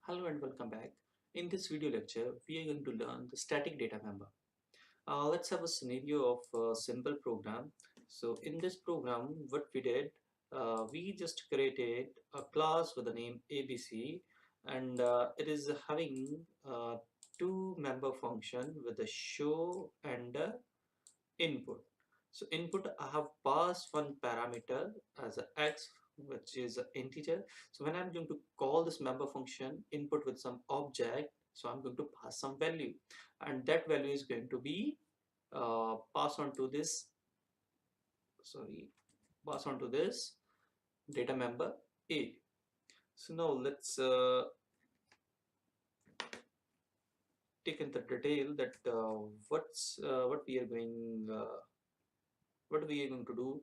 Hello and welcome back. In this video lecture, we are going to learn the static data member. Let's have a scenario of a simple program. So in this program, what we did, we just created a class with the name ABC, and it is having two member function with a show and a input. So input, I have passed one parameter as a x, which is an integer. So when I'm going to call this member function input with some object, so I'm going to pass some value, and that value is going to be passed on to this, sorry, pass on to this data member A. So now let's take into detail that what we are going to do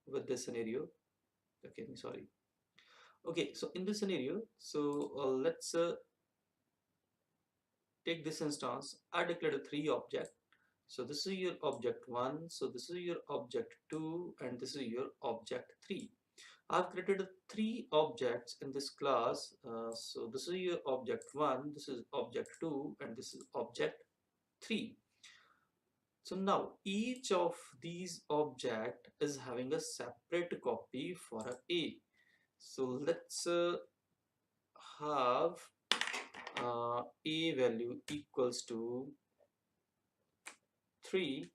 with this scenario. Okay, sorry. Okay, so in this scenario, so let's take this instance. I declared a three object. So this is your object 1, so this is your object 2, and this is your object 3. I've created three objects in this class. So this is your object 1, this is object 2, and this is object 3. So now each of these object is having a separate copy for a. So let's have a value equals to 3,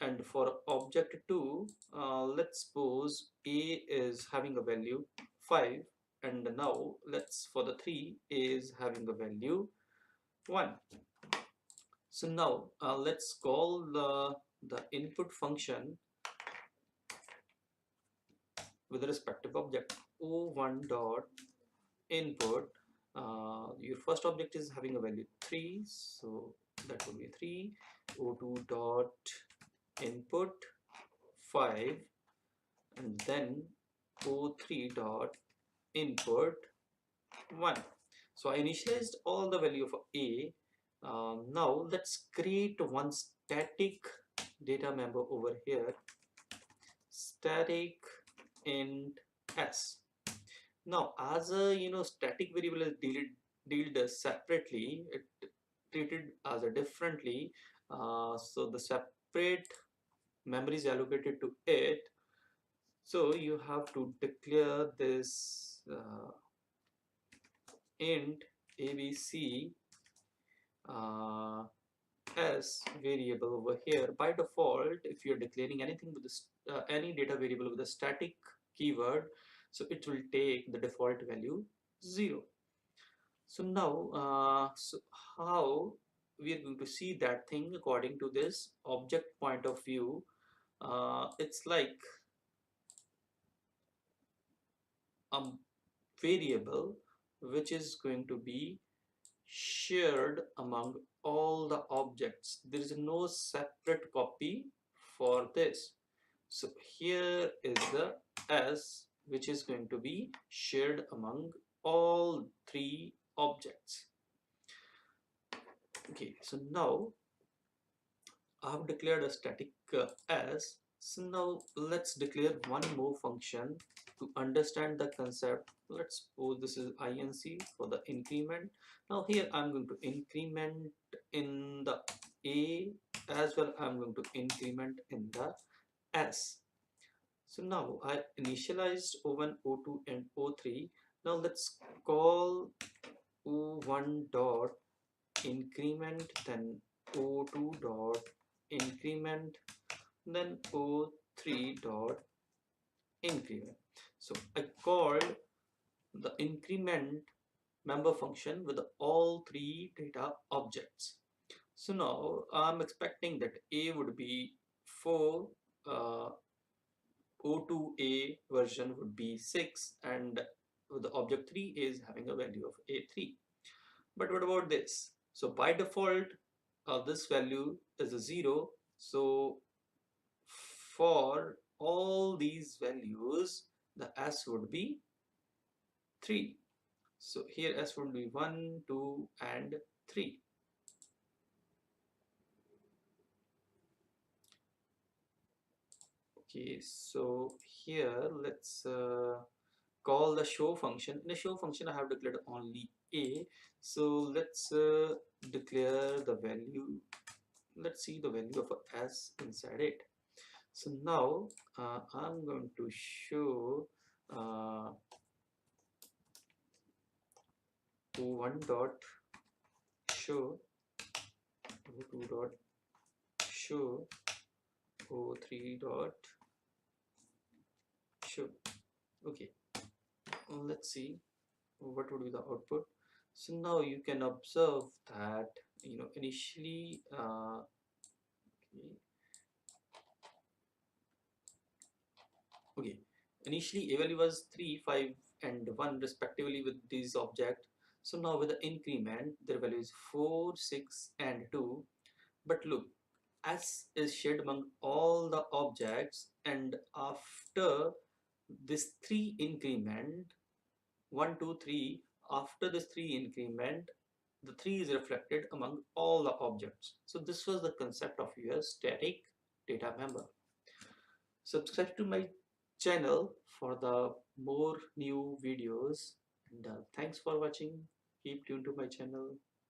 and for object 2, let's suppose a is having a value 5, and now let's for the 3 is having a value 1. So now let's call the input function with the respective object o1 dot input. Your first object is having a value 3, so that will be 3. O2 dot input 5, and then o3 dot input 1. So I initialized all the value of a. Now let's create one static data member over here, static int s. Now, as a static variable is dealt separately, it treated as a differently. So the separate memory is allocated to it. So you have to declare this int abc uh, as variable over here. By default, if you're declaring anything with this any data variable with a static keyword, so it will take the default value 0. So now, so how we are going to see that thing according to this object point of view? It's like a variable which is going to be shared among all the objects. There is no separate copy for this. So here is the S, which is going to be shared among all three objects. Okay, so now I have declared a static S. So now let's declare one more function to understand the concept. Let's suppose this is inc for the increment. Now here I'm going to increment in the a, as well I'm going to increment in the s. So now I initialized O1, O2 and O3. Now let's call O1 dot increment, then O2 dot increment, then O3 dot increment. So I called the increment member function with all three data objects. So now I'm expecting that A would be 4, uh, O2A version would be 6, and the object 3 is having a value of A3. But what about this? So by default, this value is a 0. So for all these values, the S would be 3. So here S would be 1, 2, and 3. Okay, so here let's call the show function. In the show function I have declared only a, so let's declare the value. Let's see the value of s inside it. So now I'm going to show uh, o1 dot show, o2 dot show, o3 dot show. Okay, let's see what would be the output. So now you can observe that initially okay, okay, initially a value was 3, 5 and 1 respectively with these object. So now with the increment their value is 4, 6 and 2. But look, s is shared among all the objects, and after this 3 increment, 1 2 3, after this 3 increment, the 3 is reflected among all the objects. So this was the concept of your static data member. Subscribe to my channel for the more new videos, and thanks for watching. Keep tuned to my channel.